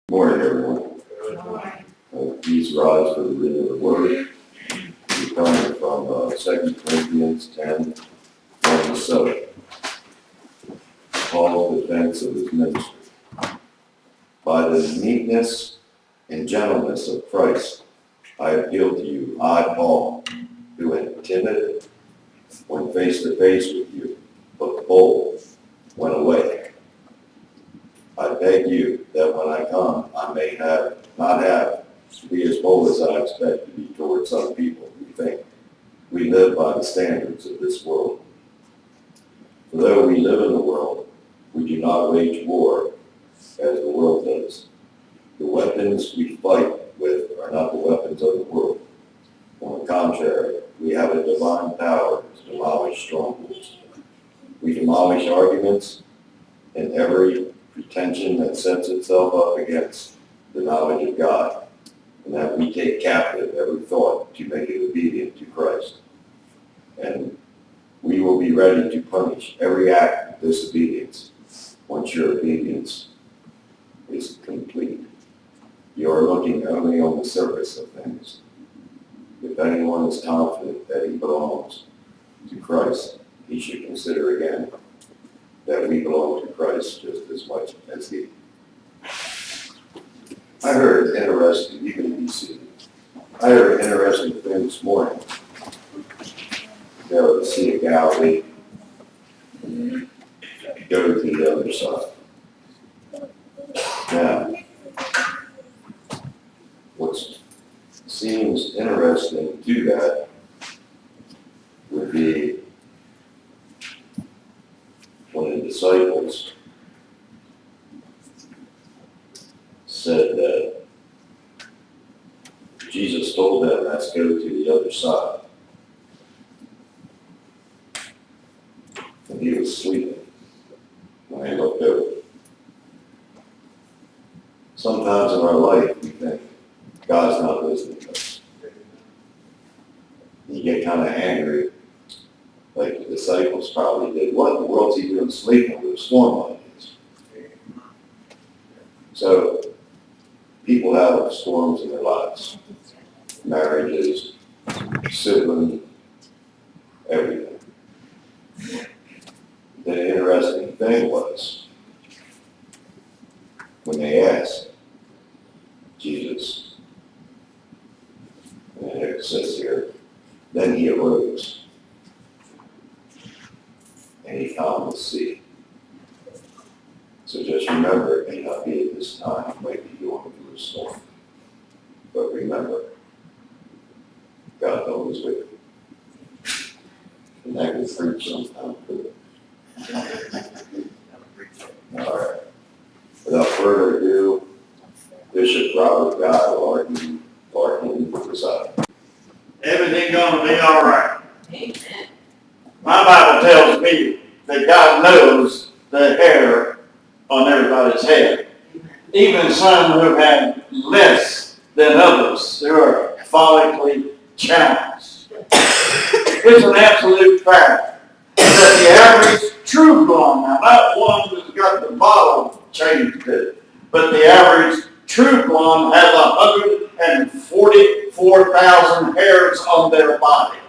Morning, everyone. Please rise for the reading of the word. We're coming from 2 Corinthians 10, 1-7. Paul's defense of his ministry. By the meekness and gentleness of Christ, I appeal to you, I, Paul, who am timid when face to face with you, but bold when away. I beg you that when I come, I may not have to be as bold as I expect to be towards some people who think we live by the standards of this world. For though we live in the world, we do not wage war as the world does. The weapons we fight with are not the weapons of the world. On the contrary, we have a divine power to demolish strongholds. We demolish arguments and every pretension that sets itself up against the knowledge of God, and that we take captive every thought to make it obedient to Christ. And we will be ready to punish every act of disobedience once your obedience is complete. You are looking only on the surface of things. If anyone is confident that he belongs to Christ, he should consider again that we belong to Christ just as much as he. I heard an interesting, you can be seated. I heard an interesting thing this morning. There was the Sea of Galilee, go to the other side. Now, what seems interesting to that would be when the disciples said that Jesus told them, let's go to the other side. And he was sleeping when they looked over. Sometimes in our life we think God's not listening to us. You get kind of angry, like the disciples probably did. What in the world's he doing sleeping with a storm like this? So, people have storms in their lives. Marriages, siblings, everything. The interesting thing was, when they asked Jesus, and it says here, then he arose and he calmed the sea. So just remember, it may not be at this time, you might be going through a storm. But remember, God always with you. And that can preach sometime too. All right. Without further ado, Bishop Robert Guy will argue preside. Everything's going to be all right. Amen. My Bible tells me that God knows the hair on everybody's head. Even some who have less than others, who are follically challenged. It's an absolute fact that the average true blonde, now not one who's got the bottom changed it, but the average true blonde has 144,000 hairs on their body.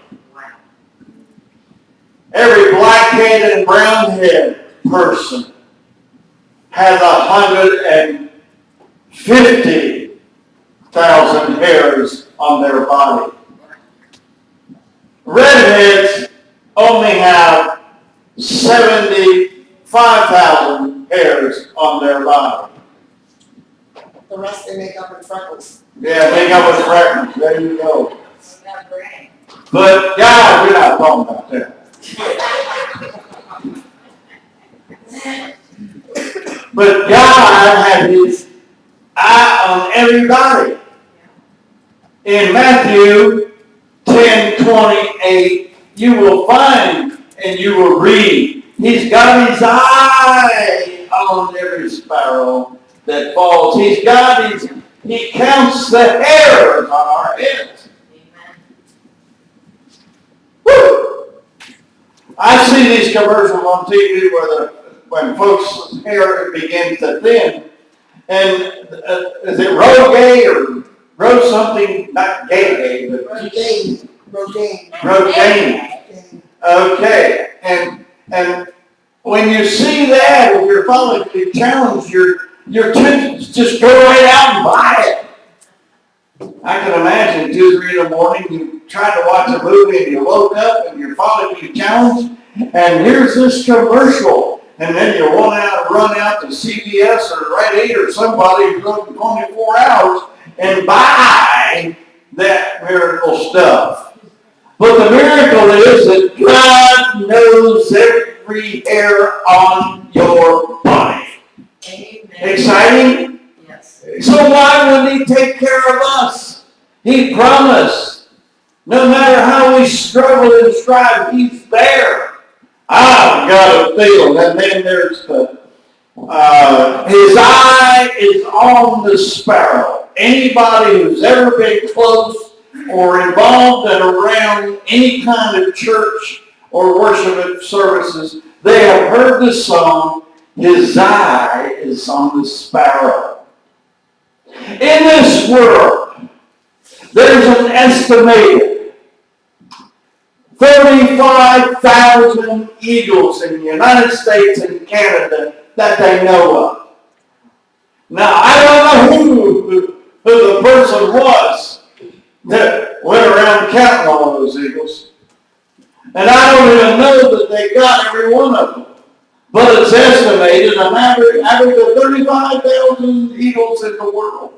Every black-headed and brown-headed person has 150,000 hairs on their body. Redheads only have 75,000 hairs on their body. The rest they make up in freckles. Yeah, make up with freckles. There you go. But God, we're not talking about that. But God had his eye on everybody. In Matthew 10:28, you will find and you will read, he's got his eye on every sparrow that falls. He counts the hairs on our heads. Woo! I see these commercials on TV when folks' hair begins to thin, And is it Rogaine or Rose something? Not gay, but Rogaine. Rogaine. Okay, and when you see that, if you're follically challenged, your tempted to just go right out and buy it. I can imagine 2, 3 in the morning, you tried to watch a movie and you woke up and you're follically challenged, and here's this commercial, and then you run out to CVS or Rite Aid or somebody who's open 24 hours and buy that miracle stuff. But the miracle is that God knows every hair on your body. Amen. Exciting? Yes. So why wouldn't He take care of us? He promised. No matter how we struggle and strive, He's there. I've got a feeling. And then there's His eye is on the sparrow. Anybody who's ever been close or involved and around any kind of church or worship services, they have heard the song, His eye is on the sparrow. In this world, there's an estimated 35,000 eagles in the United States and Canada that they know of. Now, I don't know who the person was that went around counting all those eagles. And I don't even know that they got every one of them. But it's estimated an average of 35,000 eagles in the world.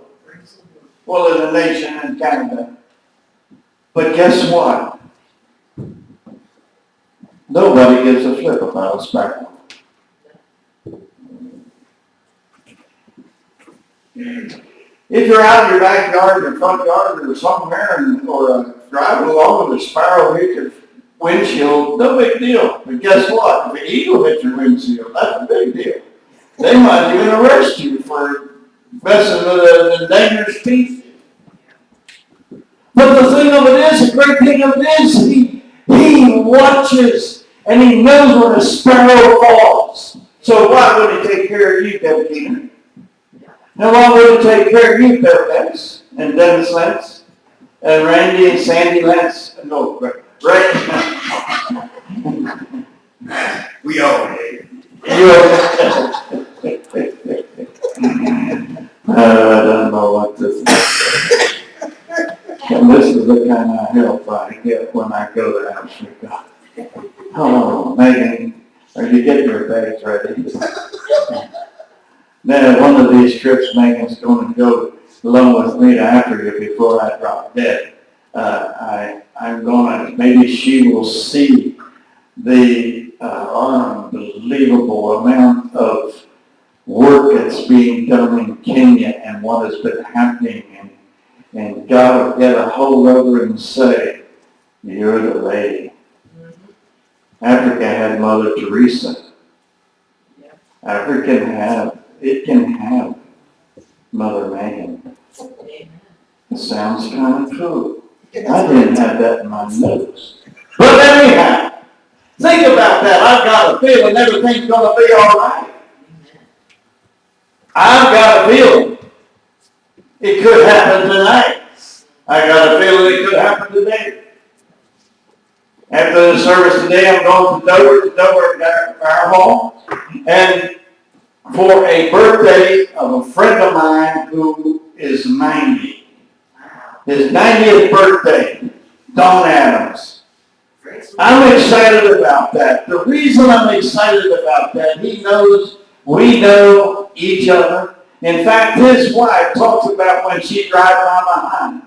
Well, in the nation in Canada. But guess what? Nobody gives a flip about a sparrow. If you're out in your backyard, your front yard, or somewhere, or driving along with a sparrow hit your windshield, no big deal. But guess what? If an eagle hits your windshield, that's a big deal. They might even arrest you for messing with an endangered species. But the thing of it is, the great thing of it is, He watches and He knows when a sparrow falls. So why would He take care of you, Deb Keener? Now why would He take care of you, Bev Lentz, and Dennis Lentz, and Randy and Sandy Lentz? No, right? We all did. I don't know what this is. And this is the kind of help I get when I go to Africa. Oh, Megan, are you getting your bags ready? Now, one of these trips, Megan's going to go along with me to Africa before I drop dead. I'm going to, maybe she will see the unbelievable amount of work that's being done in Kenya and what has been happening. And God will get a hold of her and say, you're the lady. Africa had Mother Teresa. Africa can have Mother Megan. It sounds kind of true. I didn't have that in my notes. But anyhow, think about that. I've got a feeling everything's going to be all right. I've got a feeling it could happen tonight. I got a feeling it could happen today. After the service today, I'm going to Dover Fire Hall, and for a birthday of a friend of mine who is 90. His 90th birthday, Don Adams. I'm excited about that. The reason I'm excited about that, he knows we know each other. In fact, his wife talks about when she drives by behind.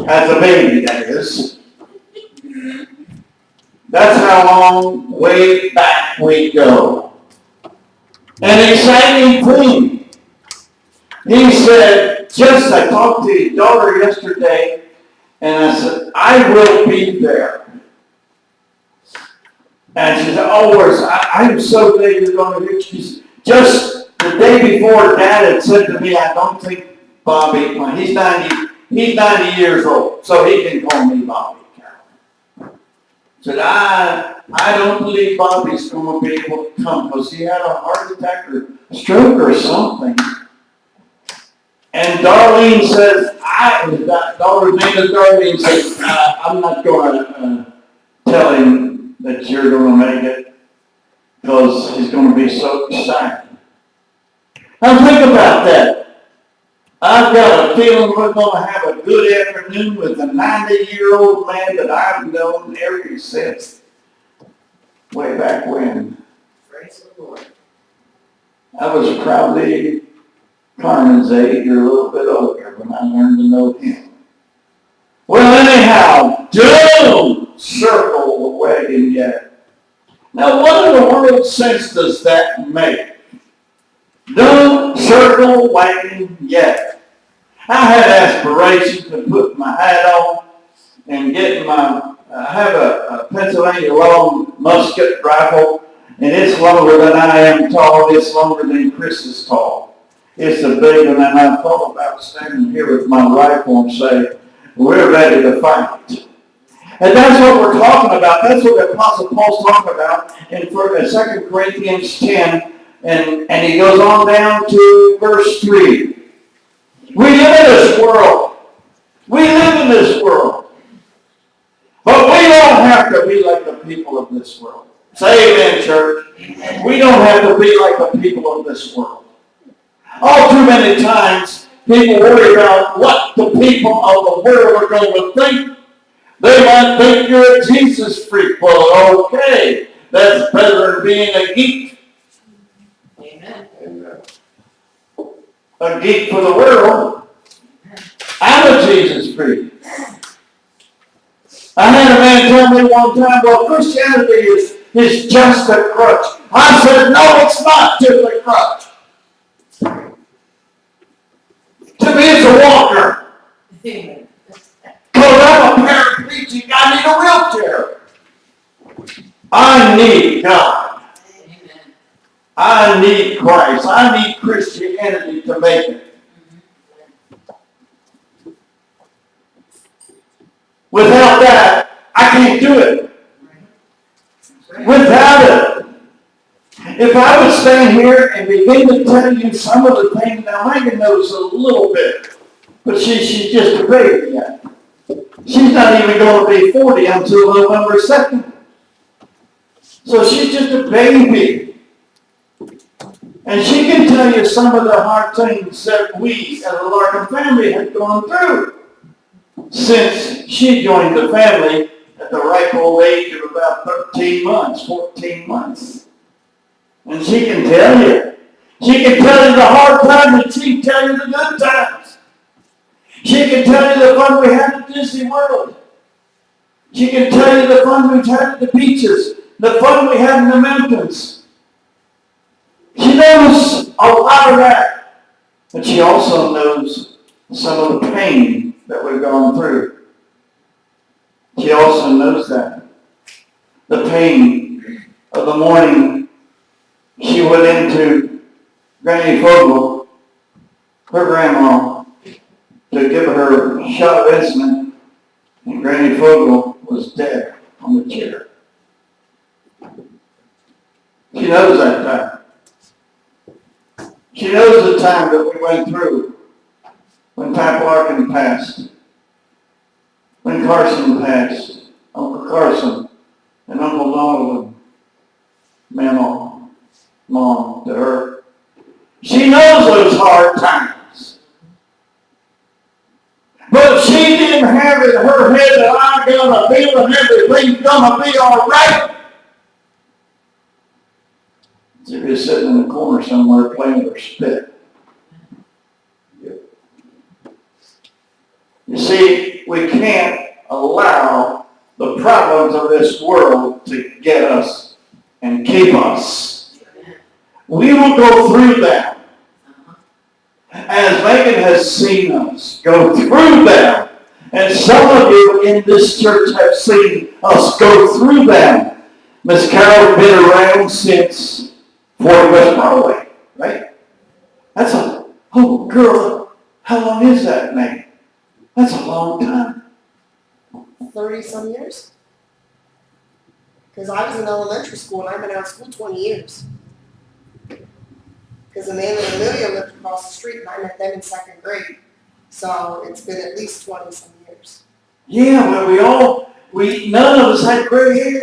As a baby, that is. That's how long, way back we go. An exciting thing. He said, I talked to his daughter yesterday, and I said, I will be there. And she said, I'm so glad you're going to be. Just the day before, Dad had said to me, I don't think Bobby, he's 90 years old, so he can call me Bobby. Said, I don't believe Bobby's going to be able to come because he had a heart attack or stroke or something. And Darlene says, daughter's name is Darlene, says, I'm not going to tell him that you're going to make it because he's going to be so excited. Now think about that. I've got a feeling we're going to have a good afternoon with a 90-year-old man that I've known ever since way back when. Praise the Lord. I was probably Carmen's age or a little bit older when I learned to know him. Well, anyhow, don't circle the wagon yet. Now, what in the world's sense does that make? Don't circle the wagon yet. I had aspirations to put my hat on and get I have a Pennsylvania long musket rifle, and it's longer than I am tall. It's longer than Chris is tall. It's a big one, and I thought about standing here with my rifle and say, we're ready to fight. And that's what we're talking about. That's what the Apostle Paul's talking about in 2 Corinthians 10, and he goes on down to verse 3. We live in this world. We live in this world. But we don't have to be like the people of this world. Say amen, church. We don't have to be like the people of this world. All too many times, people worry about what the people of the world are going to think. They might think you're a Jesus freak. Well, okay, that's better than being a geek. Amen. Amen. A geek for the world. I'm a Jesus freak. I had a man tell me one time, well, Christianity is just a crutch. I said, no, it's not just a crutch. To me, it's a walker. Amen. Because I'm a paraplegic, I need a wheelchair. I need God. Amen. I need Christ. I need Christianity to make it. Without that, I can't do it. Without it. If I would stand here and begin to tell you some of the things, now Megan knows a little bit, but she's just a baby yet. She's not even going to be 40 until November 2nd. So she's just a baby. And she can tell you some of the hard things that we as a Larkin family have gone through since she joined the family at the ripe old age of about 13 months, 14 months. And she can tell you. She can tell you the hard times and she can tell you the good times. She can tell you the fun we had at Disney World. She can tell you the fun we've had at the beaches, the fun we had in the mountains. She knows a lot of that. But she also knows some of the pain that we've gone through. She also knows that. The pain of the morning she went into Granny Fogel, her grandma, to give her a shot of insulin, and Granny Fogel was dead on the chair. She knows that time. She knows the time that we went through when Pat Larkin passed, when Carson passed, Uncle Carson and Uncle Donald and Mom to her. She knows those hard times. But she didn't have it in her head that I'm going to feel and everything's going to be all right. She was sitting in the corner somewhere playing with her spit. You see, we can't allow the problems of this world to get us and keep us. We will go through that. As Megan has seen us go through that. And some of you in this church have seen us go through that. Miss Carol's been around since 40 West Broadway, right? That's oh girl, how long is that, Megan? That's a long time. 30-some years. Because I was in elementary school and I've been out of school 20 years. Because Amanda and Amelia lived across the street and I met them in second grade. So it's been at least 20 some years. Yeah, well, none of us had gray hair.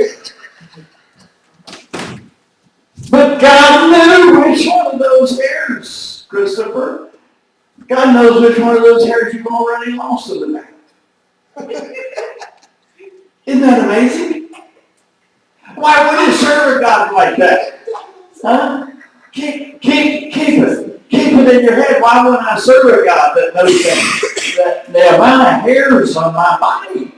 But God knew which one of those hairs, Christopher. God knows which one of those hairs you've already lost in the night. Isn't that amazing? Why would you serve a God like that? Huh? Keep it. Keep it in your head. Why wouldn't I serve a God that knows that the amount of hairs on my body?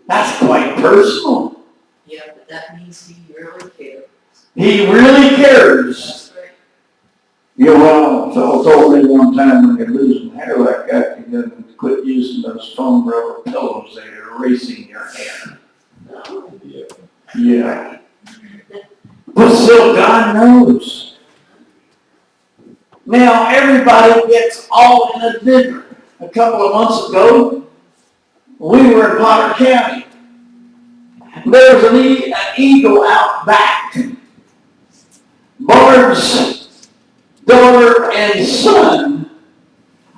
That's quite personal. Yeah, but that means he really cares. He really cares. That's right. You know, someone told me one time when you're losing hair like that, you got to quit using those foam rubber pillows. They're erasing your hair. No. Yeah. But still, God knows. Now, everybody gets all in a dinner. A couple of months ago, we were in Potter County. There was an eagle out back. Barb's daughter and son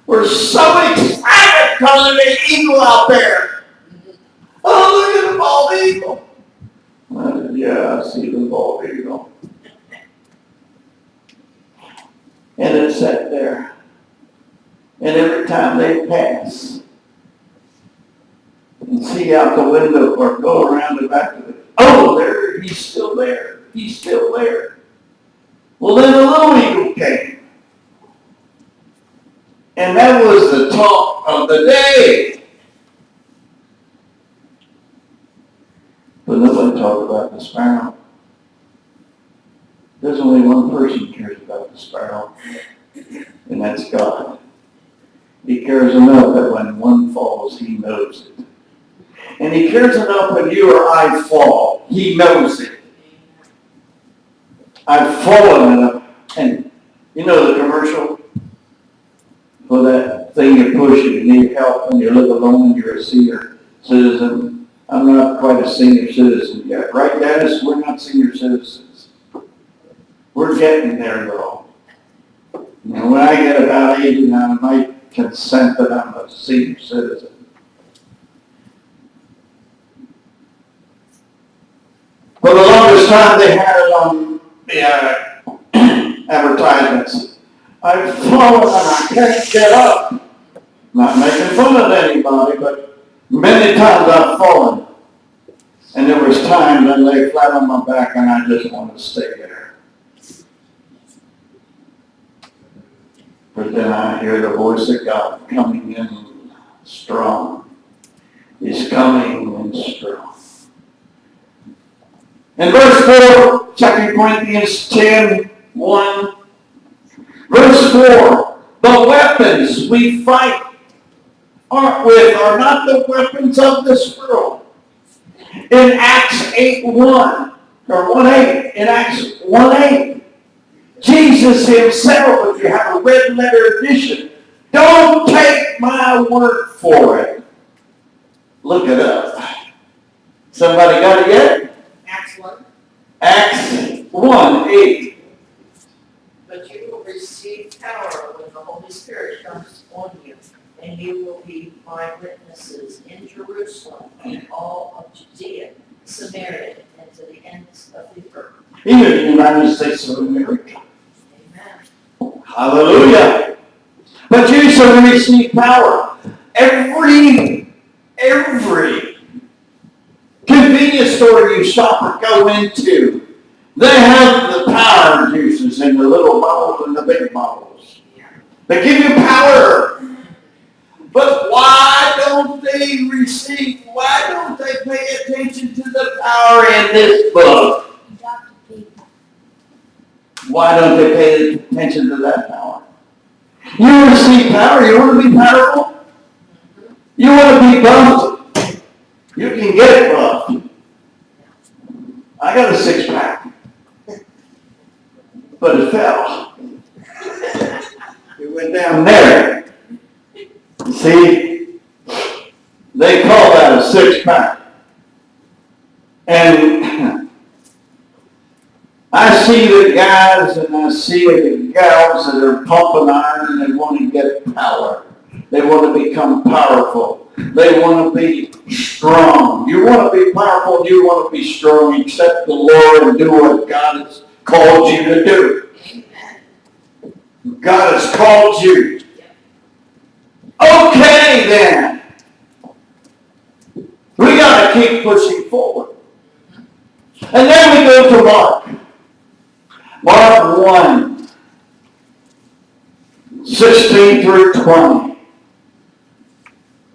were so excited because of the eagle out there. Oh, look at the bald eagle. I said, yeah, I see the bald eagle. And it sat there. And every time they pass and see out the window or go around the back of it, oh, there, he's still there. He's still there. Well, then a little eagle came. And that was the talk of the day. But nobody talked about the sparrow. There's only one person who cares about the sparrow, and that's God. He cares enough that when one falls, he knows it. And he cares enough when you or I fall, he knows it. I've fallen enough. And you know the commercial for that thing you push and you need help and you live alone and you're a senior citizen. I'm not quite a senior citizen yet. Right, Dennis? We're not senior citizens. We're getting there, though. And when I get about 80 now, I might consent that I'm a senior citizen. For the longest time, they had it on the advertisements. I've fallen and I can't get up. Not making fun of anybody, but many times I've fallen. And there was times I lay flat on my back and I just wanted to stay there. But then I hear the voice of God coming in strong. He's coming in strong. In verse 4, 2 Corinthians 10:1, verse 4, the weapons we fight are not the weapons of this world. In Acts 8:1, or 1:8, in Acts 1:8, Jesus himself, if you have a red letter edition, don't take my word for it. Look it up. Somebody got it yet? Acts 1. Acts 1:8. But you will receive power when the Holy Spirit comes on you, and you will be my witnesses in Jerusalem and all of Judea, Samaria, and to the ends of the earth. Even in the United States of America. Amen. Hallelujah. But you shall receive power. Every convenience store you stop or go into, they have the power juices in the little bottles and the big bottles. They give you power. But why don't they pay attention to the power in this book? Why don't they pay attention to that power? You want to see power? You want to be powerful? You want to be buffed? You can get buffed. I got a six-pack. But it fell. It went down there. See? They call that a six-pack. And I see the guys and I see the gals that are pumping iron and they want to get power. They want to become powerful. They want to be strong. You want to be powerful, you want to be strong. Accept the Lord and do what God has called you to do. God has called you. Okay, then. We got to keep pushing forward. And then we go to Mark. Mark 1, 16 through 20.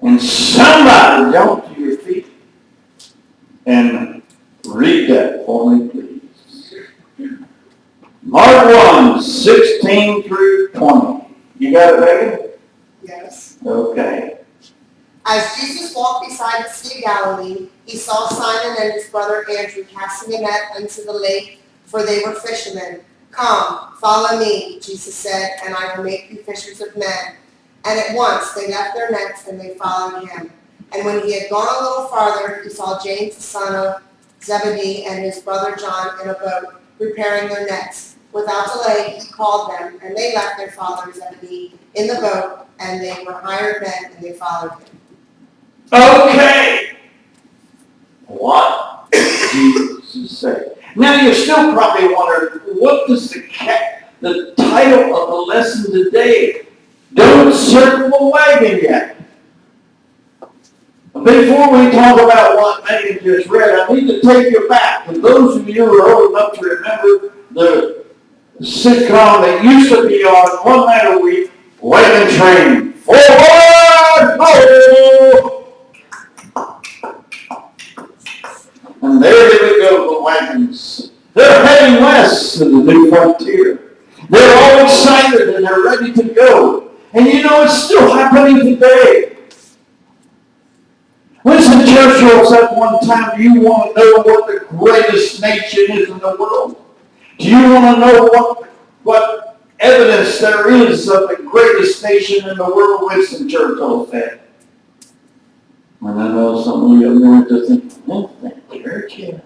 And somebody jump to your feet and read that for me, please. Mark 1, 16 through 20. You got it, Megan? Yes. Okay. As Jesus walked beside the Sea of Galilee, he saw Simon and his brother Andrew casting a net into the lake, for they were fishermen. Come, follow me, Jesus said, and I will make you fishers of men. And at once they left their nets and they followed him. And when he had gone a little farther, he saw James the son of Zebedee and his brother John in a boat, preparing their nets. Without delay, he called them, and they left their father Zebedee in the boat, and they were hired men, and they followed him. Okay. What did Jesus say? Now you're still probably wondering, what does the title of the lesson today? Don't circle the wagon yet. Before we talk about what Megan just read, I need to take you back. For those of you who are old enough to remember the sitcom that used to be on one night a week, Wagon Train. Forward! Ho! And there they go, the wagons. They're heading west to the new frontier. They're all excited and they're ready to go. And you know, it's still happening today. Winston Churchill said one time, do you want to know what the greatest nation is in the world? Do you want to know what evidence there is of the greatest nation in the world? Winston Churchill said. And I know some of you are going to think, Churchill.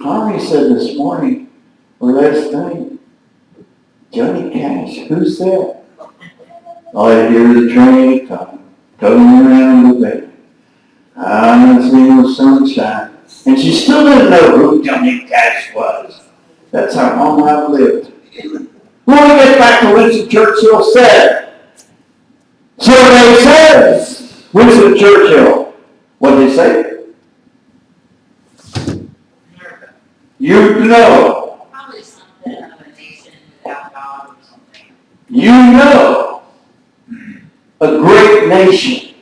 Harvey said this morning, or last night, Johnny Cash, who's that? All I hear the train coming around the bend. I'm seeing the sunshine. And she still didn't know who Johnny Cash was. That's how long I've lived. When we get back to Winston Churchill said, survey says, Winston Churchill, what did he say? You know. Probably something of a nation without God or something. You know. A great nation.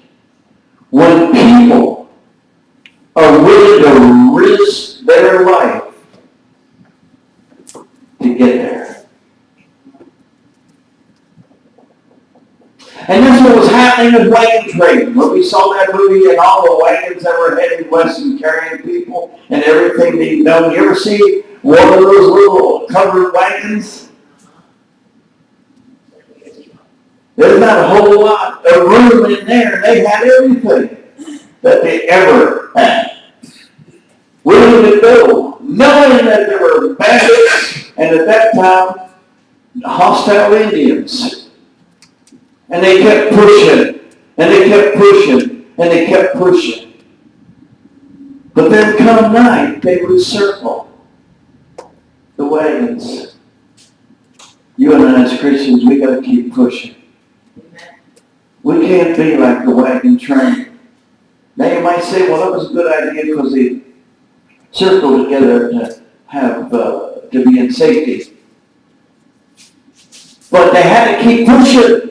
When people are willing to risk their life to get there. And this is what was happening in Wagon Train. When we saw that movie and all the wagons that were heading west and carrying people and everything being done. You ever see one of those little covered wagons? There's not a whole lot of room in there. They had everything that they ever had. Willing to go, knowing that there were bandits and at that time hostile Indians. And they kept pushing, and they kept pushing, and they kept pushing. But then come night, they would circle the wagons. You and I as Christians, we got to keep pushing. We can't be like the wagon train. Now you might say, well, that was a good idea because they circled together to have to be in safety. But they had to keep pushing.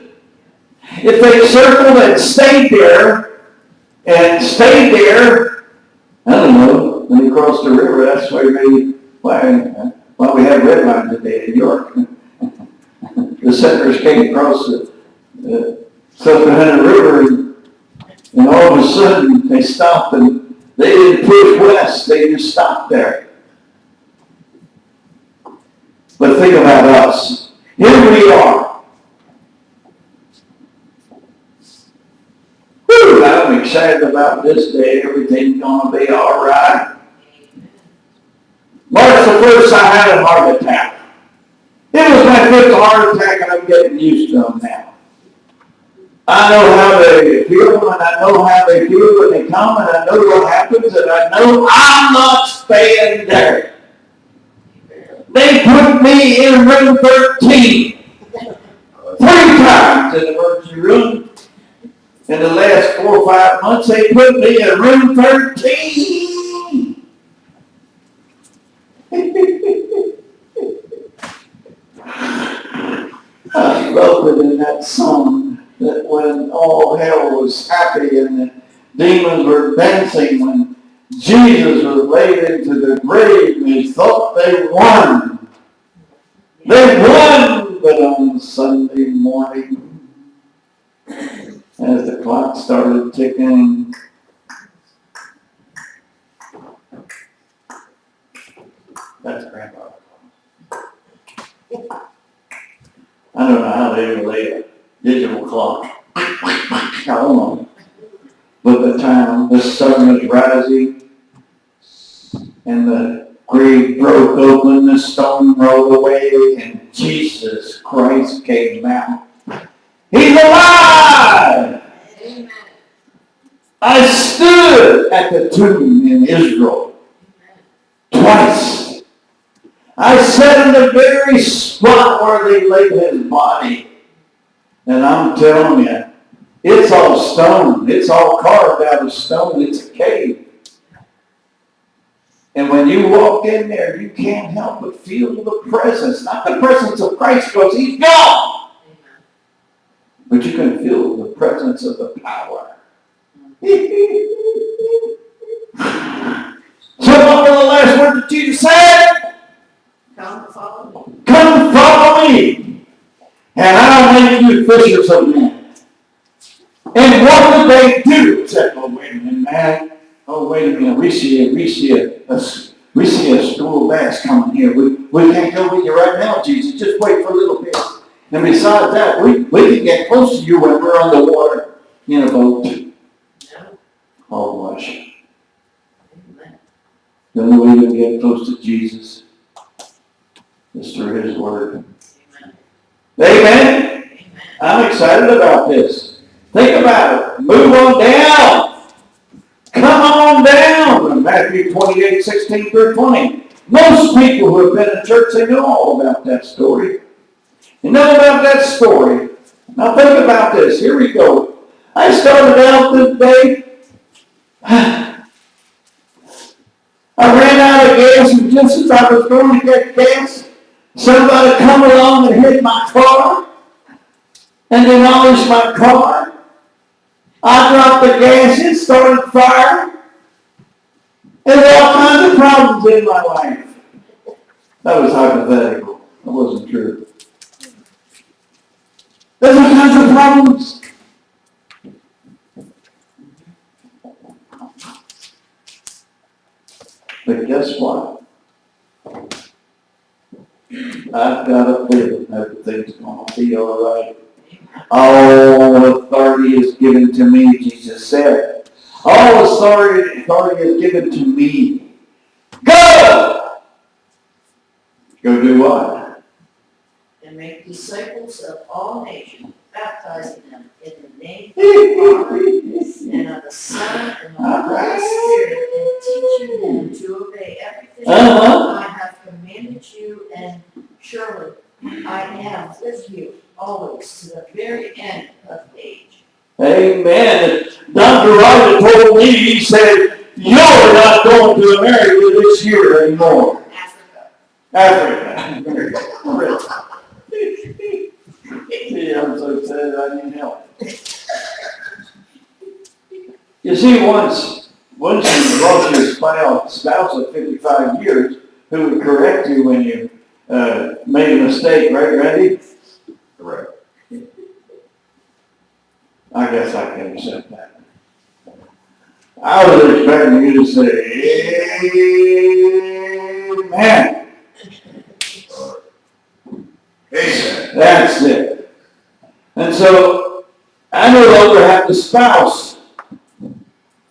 If they circled and stayed there, I don't know, when they crossed the river, that's why we have red line today in New York. The settlers came across the Susquehanna River, and all of a sudden they stopped and they didn't push west, they just stopped there. But think about us. Here we are. Whew, I'm excited about this day. Everything's going to be all right. March the 1st, I had a heart attack. It was my 5th heart attack, and I'm getting used to them now. I know how they feel, and I know how they feel when they come, and I know what happens, and I know I'm not staying there. They put me in room 13 3 times in the emergency room. In the last 4 or 5 months, they put me in room 13. I love it in that song, that when all hell was happy and the demons were dancing, when Jesus was laid into the grave and they thought they won. They won, but on Sunday morning, as the clock started ticking, that's Grandpa. I don't know how they ever lay a digital clock. How long? But the time the sun was rising and the grave broke open, the stone rolled away, and Jesus Christ came out. He's alive! Amen. I stood at the tomb in Israel twice. I sat in the very spot where they laid his body. And I'm telling you, it's all stone. It's all carved out of stone. It's a cave. And when you walk in there, you can't help but feel the presence. Not the presence of Christ, because he's gone. But you can feel the presence of the power. So what were the last words that Jesus said? Come follow me. Come follow me, and I'll make you fishers of men. And what did they do? Said, oh, wait a minute, man. Oh, wait a minute. We see a school bass coming here. We can't go with you right now, Jesus. Just wait for a little bit. And besides that, we can get close to you when we're underwater in a boat. No. Oh, gosh. Amen. The only way you can get close to Jesus is through his word. Amen. Amen? Amen. I'm excited about this. Think about it. Move on down. Come on down. Matthew 28:16-20. Most people who have been in church, they know all about that story. You know about that story. Now think about this. Here we go. I started out this day. I ran out of gas, and just as I was going to get gas, somebody come along and hit my car and demolished my car. I dropped the gas, it started fire. There's all kinds of problems in my life. That was hypothetical. That wasn't true. There's all kinds of problems. But guess what? I've got a feeling everything's going to be all right. All authority is given to me, Jesus said. All authority is given to me. Go! Go do what? And make disciples of all nations, baptizing them in the name of the Father and of the Son and of the Holy Spirit, and teaching them to obey everything I have commanded you, and surely I am with you always to the very end of age. Amen. Dr. Roger told me, he said, you're not going to America this year anymore. Africa. See, I'm so sad I need help. You see, once you lost your spouse of 55 years, who would correct you when you made a mistake, right, Randy? Correct. I guess I can accept that. I was expecting you to say, amen. Amen. That's it. And so, I no longer have the spouse to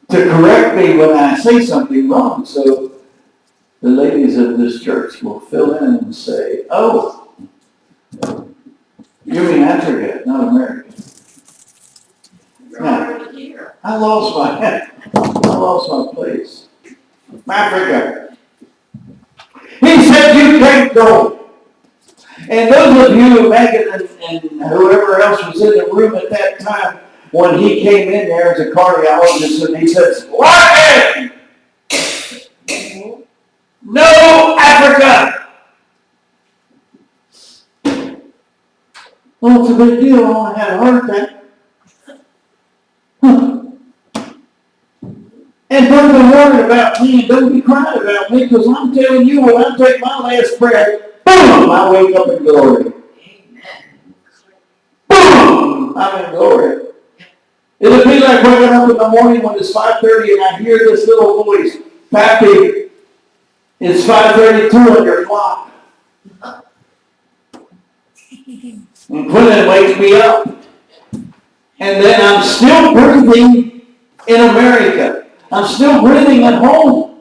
correct me when I say something wrong. So, the ladies of this church will fill in and say, oh, you mean Africa, not America. here. I lost my place. Africa. He said you can't go. And those of you, Megan and whoever else was in the room at that time, when he came in there as a cardiologist, and he says, "Wagon! No Africa!" Well, it's a big deal. I only had a heart attack. And don't be worried about me, and don't be crying about me, because I'm telling you, when I take my last breath, boom, I wake up in glory. Boom, I'm in glory. It'll be like waking up in the morning when it's 5:30 and I hear this little voice, "Pappy, it's 5:32 on your clock." And Quentin wakes me up. And then I'm still breathing in America. I'm still breathing at home.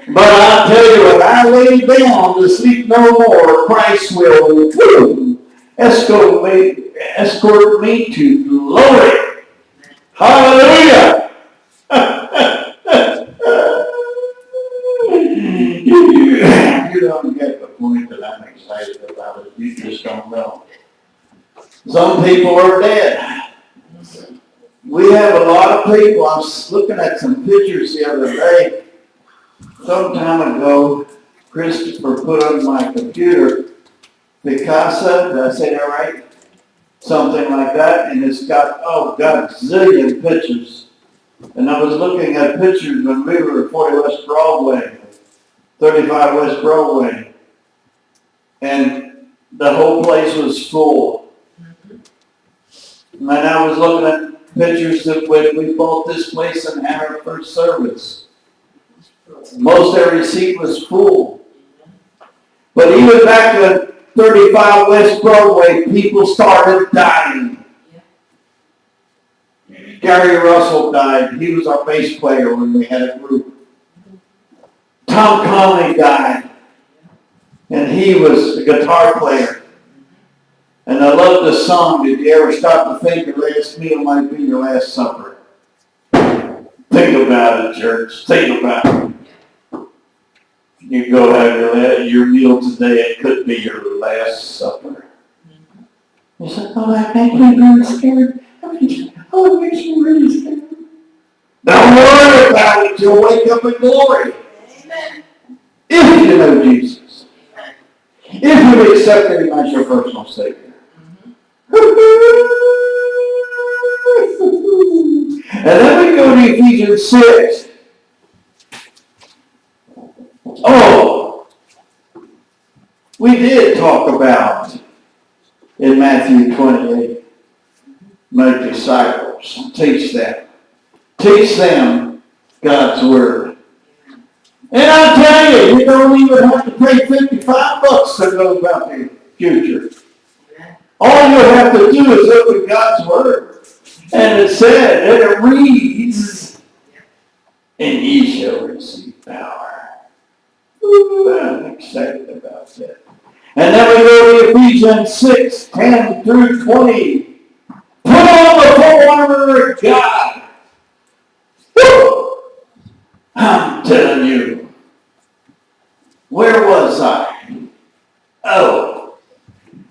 But I'll tell you, when I lay down to sleep no more, Christ will escort me to glory. Hallelujah! You don't get the point that I'm excited about it. You just don't know. Some people are dead. We have a lot of people. I was looking at some pictures the other day. Some time ago, Christopher put on my computer Picasso, did I say that right? Something like that, and it's got zillion pictures. And I was looking at pictures when we were at 40 West Broadway, 35 West Broadway, and the whole place was full. And I was looking at pictures that when we bought this place and had our first service. Most every seat was full. But even back to 35 West Broadway, people started dying. Gary Russell died. He was our bass player when we had a group. Tom Conley died. And he was a guitar player. And I love the song, "Did you ever stop to think your last meal might be your last supper?" Think about it, church. Think about it. You go have your meal today, it could be your last supper. You said, "Oh, that makes me really scared. Oh, it makes me really scared." Don't worry about it. You'll wake up in glory. Amen. If you know Jesus. If you accept Him as your personal Savior. And then we go to Ephesians 6. Oh, we did talk about in Matthew 28, make disciples, teach them. Teach them God's Word. And I tell you, you don't even have to pay $55 to know about the future. All you have to do is open God's Word. And it said, and it reads, "And ye shall receive power." Ooh, I'm excited about that. And then we go to Ephesians 6, 10 through 20. Put on the full armor of God. Woo! I'm telling you. Where was I? Oh,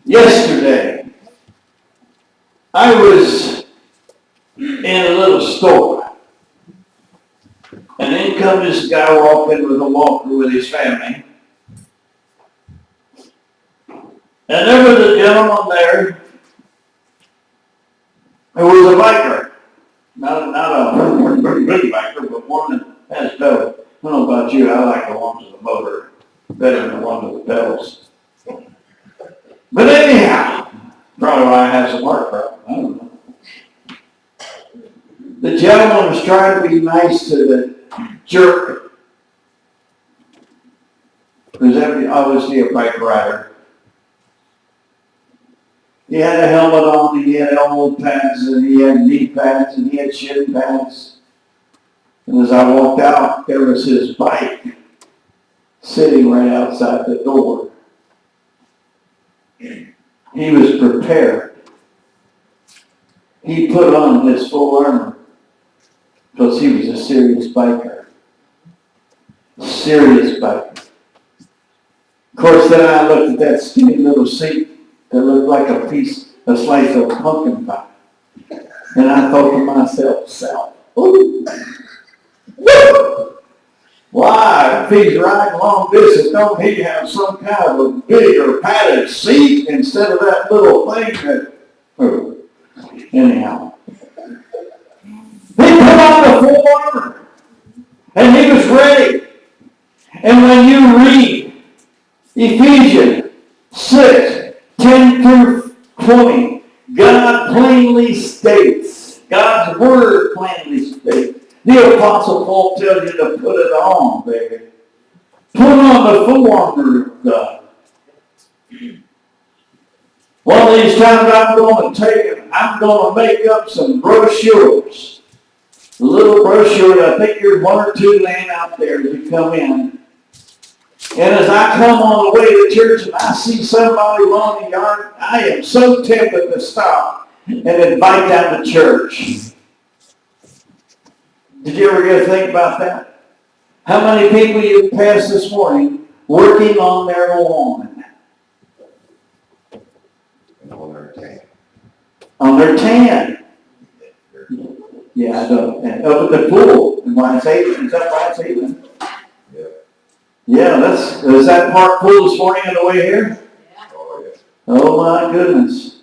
yesterday. I was in a little store. And in come this guy walking with a walker with his family. And there was a gentleman there who was a biker. Not a big biker, but one that has pedals. I don't know about you, I like the ones with the motor better than the one with the pedals. But anyhow, probably why I have some heart problem. I don't know. The gentleman was trying to be nice to the jerk, who's obviously a bike rider. He had a helmet on, he had elbow pads, and he had knee pads, and he had shin pads. And as I walked out, there was his bike sitting right outside the door. He was prepared. He put on his full armor. because he was a serious biker. Serious biker. Of course, then I looked at that skinny little seat that looked like a slice of pumpkin pie. And I thought to myself, ooh, woo! Why, if he's riding long distance, don't he have some kind of a bigger padded seat instead of that little thing that, anyhow. He put on the full armor, and he was ready. And when you read Ephesians 6:10-20, God plainly states, God's word plainly states, the Apostle Paul tells you to put it on, baby. Put on the full armor of God. One of these times I'm going to make up some brochures. Little brochures, I think there's one or two laying out there as you come in. And as I come on the way to church and I see somebody along the yard, I am so tempted to stop and invite them to church. Did you ever get to think about that? How many people you passed this morning working on their lawn? On their tank. On their tan. Yeah, I know. And up at the pool in Whitehaven. Is that Whitehaven? Yeah. Yeah, is that park full this morning on the way here? Oh, yeah. Oh my goodness.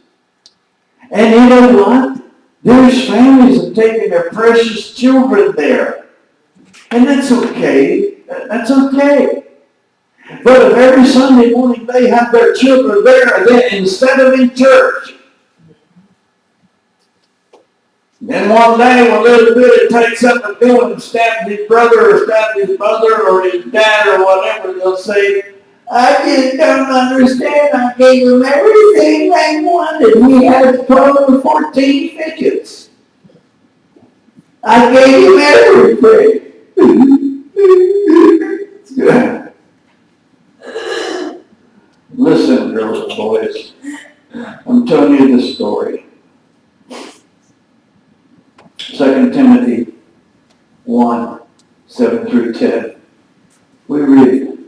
And you know what? There's families that have taken their precious children there. And that's okay. That's okay. But if every Sunday morning they have their children there, then instead of in church, then one day when little Billy takes up a gun and stabs his brother or stabs his mother or his dad or whatever, they'll say, I just don't understand. I gave them everything they wanted. We had a total of 14 fidgets. I gave him everything. Listen, girls and boys, I'm telling you this story. 2 Timothy 1:7-10. We read,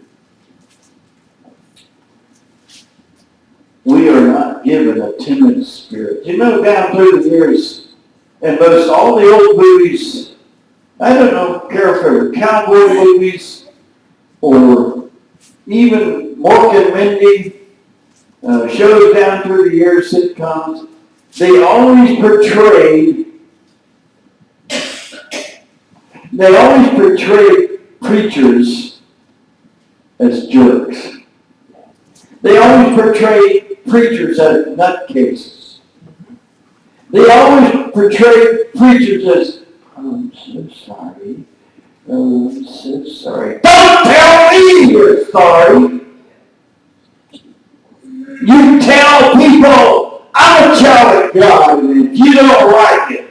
we are not given a timid spirit. You know, down through the years, and most all the old movies, I don't care if they're cowboy movies or even Mork and Mindy, shows down through the years, sitcoms, they always portrayed preachers as jerks. They always portrayed preachers as nutcases. They always portrayed preachers as, I'm so sorry. Oh, I'm so sorry. Don't tell me you're sorry. You tell people, I'm a child of God, and if you don't like it.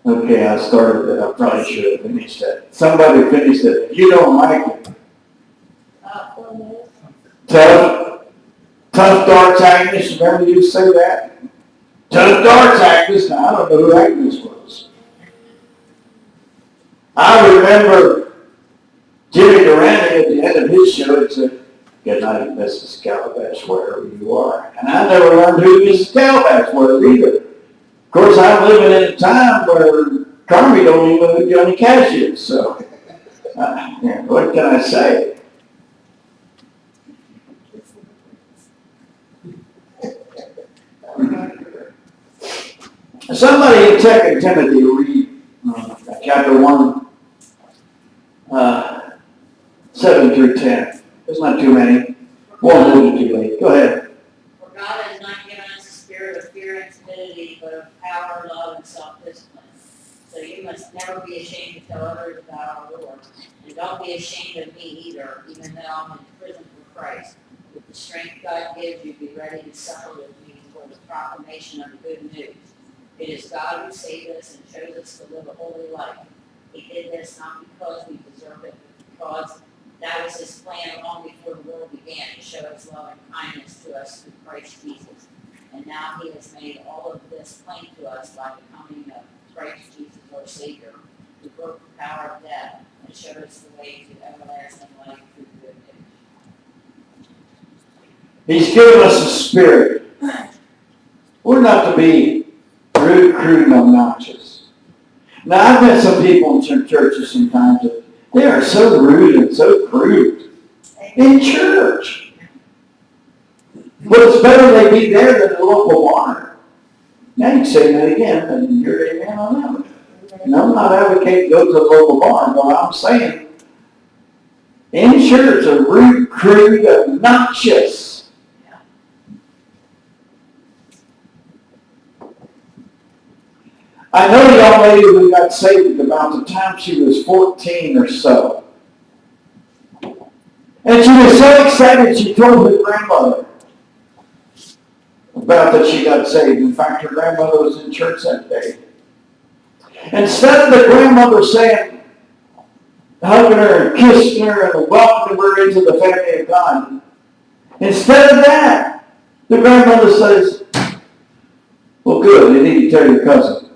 Okay, I started that. I probably should have finished that. Somebody finished it. If you don't like it. Tough darts Agnes. Remember you say that? Tough darts Agnes. Now, I don't know who Agnes was. I remember Jimmy Durante at the end of his show had said, good night, Mrs. Calabash, wherever you are. And I never learned who Mrs. Calabash was either. Of course, I'm living in a time where Carmi don't even know who Johnny Cash is, so what can I say? Somebody in 2 Timothy read chapter 1, 7-10. There's not too many. Won't hold it too late. Go ahead. For God has not given us a spirit of fear and timidity, but of power, love, and self-discipline. So you must never be ashamed to tell others about our Lord. And don't be ashamed of me either, even though I'm in prison for Christ. With the strength God gives you, be ready to suffer with me for the proclamation of the good news. It is God who saved us and chose us to live a holy life. He did this not because we deserve it, but because that was His plan long before the world began, to show His love and kindness to us through Christ Jesus. And now he has made all of this plain to us by the coming of Christ Jesus our Savior, who broke the power of death and showed us the way to everlasting life through good news. He's given us a spirit. We're not to be rude, crude, and obnoxious. Now, I've met some people in some churches sometimes that they are so rude and so crude in church. But it's better they be there than the local bar. Now you say that again, and you're amen on that one. And I'm not advocating go to the local bar, but I'm saying in church are rude, crude, obnoxious. I know a young lady who got saved about the time she was 14 or so. And she was so excited she told her grandmother about that she got saved. In fact, her grandmother was in church that day. Instead of the grandmother saying, hugging her and kissing her and welcoming her into the family of God, instead of that, the grandmother says, well, good, you need to tell your cousin.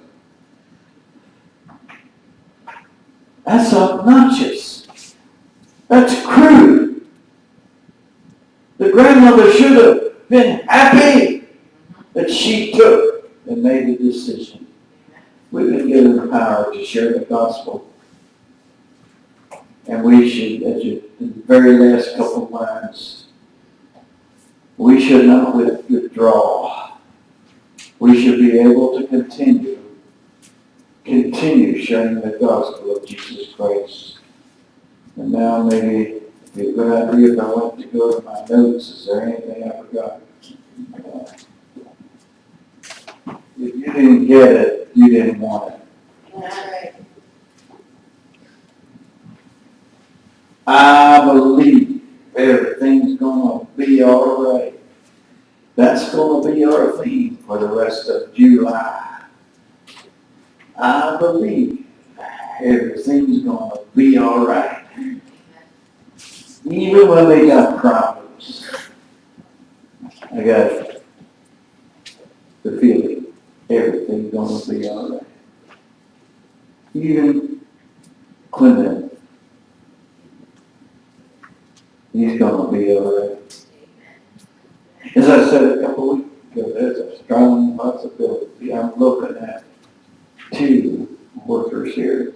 That's obnoxious. That's crude. The grandmother should have been happy that she took and made the decision. We've been given the power to share the gospel. And we should, as the very last couple of lines, we should not withdraw. We should be able to continue sharing the gospel of Jesus Christ. And now maybe it'd be a good idea if I went to go to my notes. Is there anything I forgot? If you didn't get it, you didn't want it. That's right. I believe everything's going to be all right. That's going to be our theme for the rest of July. I believe everything's going to be all right. Even when we got problems. I got the feeling everything's going to be all right. Even Clement, he's going to be all right. As I said a couple of weeks ago, there's a strong possibility. I'm looking at 2 workers here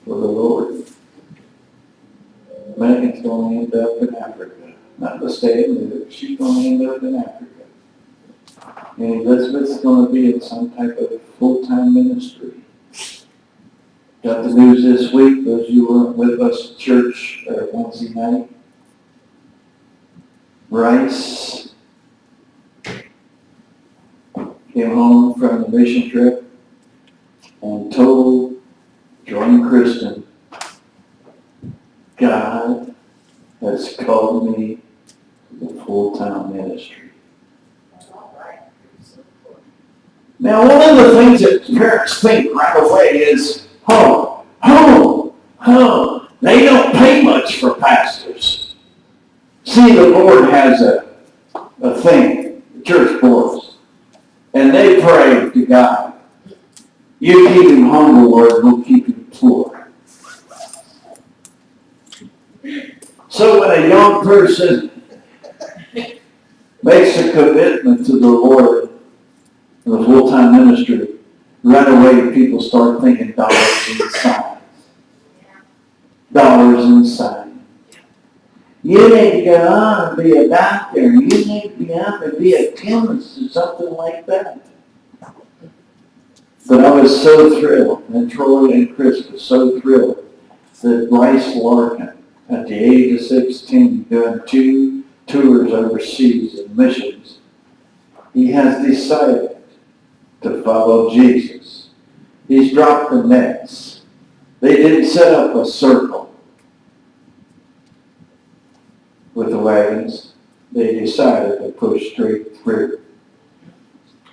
for the Lord. Megan's going to end up in Africa. Not to stay and live, she's going to end up in Africa. And Elizabeth's going to be in some type of full-time ministry. Got the news this week, those you weren't with us at church Wednesday night. Rice came home from the mission trip and told Joy and Kristen, God has called me to the full-time ministry. Now, one of the things that parents think right away is, they don't pay much for pastors. See, the board has a thing, the church boards, and they pray to God, you keep him humble, Lord, we'll keep him poor. So when a young person makes a commitment to the Lord in the full-time ministry, right away people start thinking dollars and signs. Dollars and signs. You need to go on and be a doctor. You need to be on and be a chemist or something like that. But I was so thrilled, and Troy and Chris were so thrilled that Bryce Larkin, at the age of 16, doing 2 tours overseas in missions, he has decided to follow Jesus. He's dropped the nets. They didn't set up a circle with the wagons. They decided to push straight through.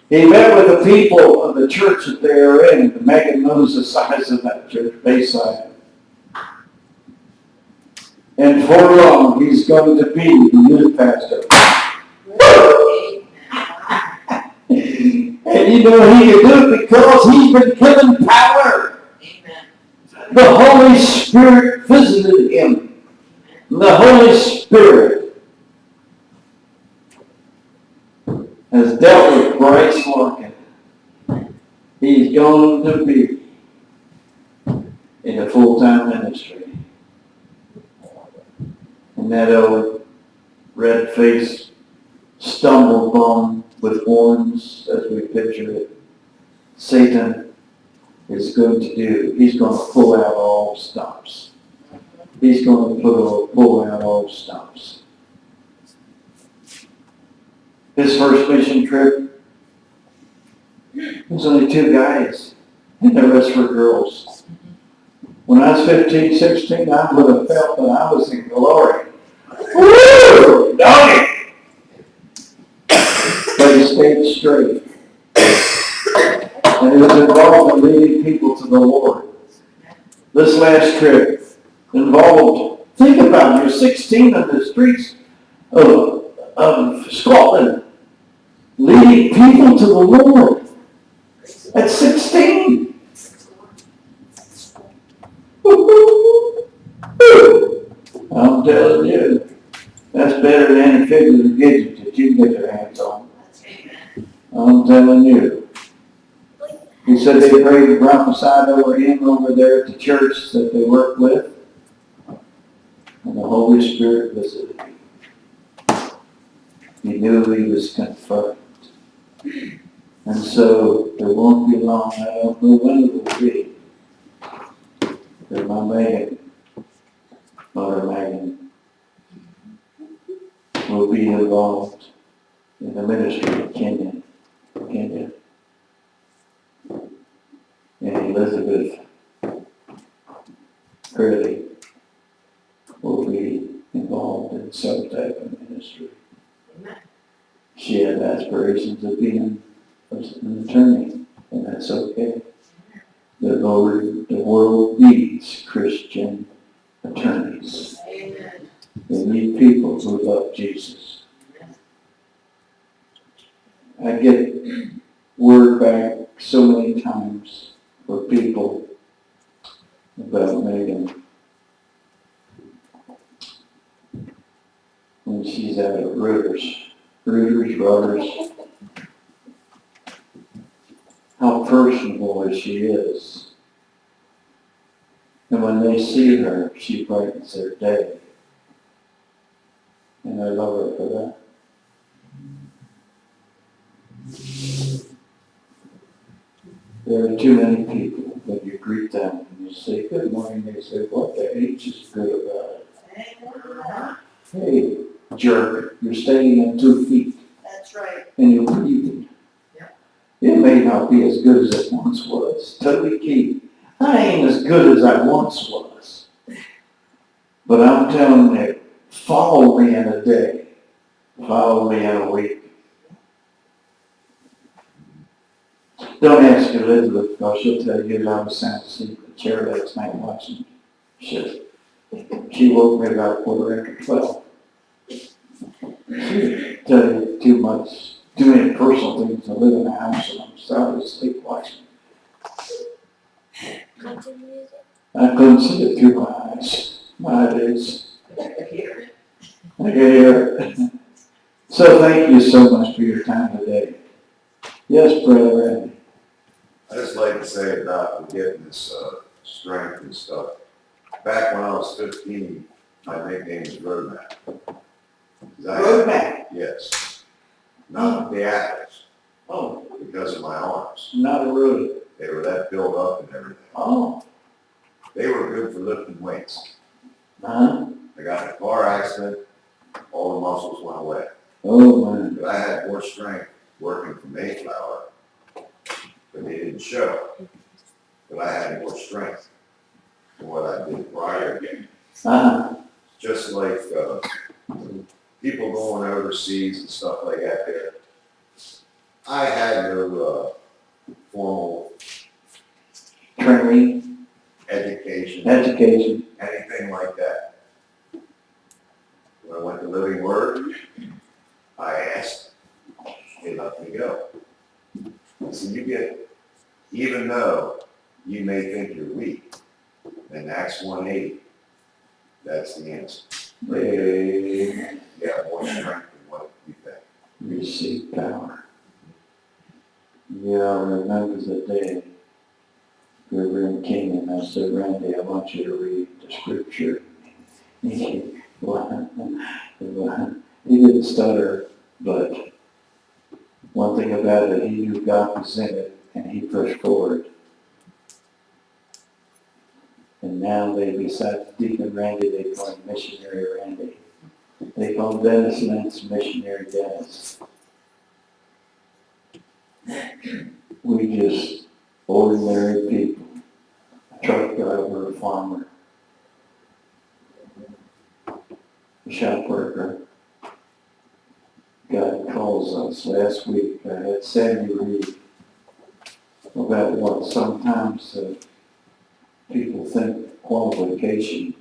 He met with the people of the church that they are in. Megan knows the size of that church, Bayside. And for long, he's going to be the youth pastor. you know he can do it because he's been given power. Amen. The Holy Spirit visited him. The Holy Spirit has dealt with Bryce Larkin. He's going to be in a full-time ministry. And that old red-faced stumble bum with horns, as we picture it, Satan is going to do. He's going to pull out all stops. He's going to pull out all stops. His first mission trip, it was only 2 guys, and the rest were girls. When I was 15, 16, I would have felt that I was in glory. Woo! Doggy! But he stayed straight. And he was involved in leading people to the Lord. This last trip involved, think about it, you're 16 in the streets of Scotland, leading people to the Lord. At 16. I'm telling you, that's better than any figure of gadget that you can get your hands on. I'm telling you. He said they prayed and prophesied over him over there at the church that they worked with. And the Holy Spirit visited him. He knew he was confirmed. And so it won't be long. I don't know when it will be. That my Megan, Mother Megan, will be involved in the ministry of Kenya. And Elizabeth Hurley will be involved in some type of ministry. She had aspirations of being an attorney, and that's okay. The world needs Christian attorneys. Amen. They need people who love Jesus. I get word back so many times for people about Megan when she's out at Rudders, how personable she is. And when they see her, she brightens their day. And I love her for that. There are too many people that you greet them and you say, good morning, they say, what the H is good about it? Hey, jerk, you're standing on 2 feet That's right. and you're breathing. It may not be as good as it once was. Totally key. I ain't as good as I once was. But I'm telling you, follow me in a day. Follow me in a week. Don't ask Elizabeth, because she'll tell you I was sound asleep in the chair last night watching shit. She woke me about 12:15. She'll tell you too many personal things to live in a house, and I'm sound asleep watching. I couldn't see it through my eyes. My eyes. I could hear it. So thank you so much for your time today. Yes, Brother Randy. I just like to say about getting this strength and stuff. Back when I was 15, my nickname was Roadmap. Roadmap? Yes. Not the athletes, Oh, because of my arms. not a road. They were that built up and everything. Oh. They were good for lifting weights. Uh-huh. I got in a car accident, all the muscles went away. Oh, man. But I had more strength working for Mayflower, but they didn't show. But I had more strength than what I did prior. Uh-huh. Just like people going overseas and stuff like that there. I had no formal Training, education, anything like that. When I went to Living Word, I asked, they let me go. So you get, even though you may think you're weak, in Acts 1:8, that's the answer. They You have more strength than what you think. receive power. Yeah, I remember the day we were in Canaan. I said, Randy, I want you to read the scripture. He didn't stutter, but one thing about it, he knew God was in it, and he pushed forward. And now they, besides Deacon Randy, they call him Missionary Randy. They call Dennis Lentz Missionary Dennis. We just ordinary people, a truck driver, a farmer, a shop worker. God calls us. Last week I had Sandy read about what sometimes people think qualification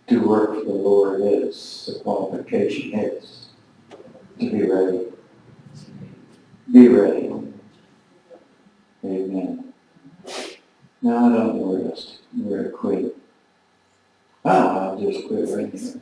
to work for the Lord is. The qualification is to be ready. Be ready. Amen. Now I don't know where to quit. Oh, I'll just quit right here.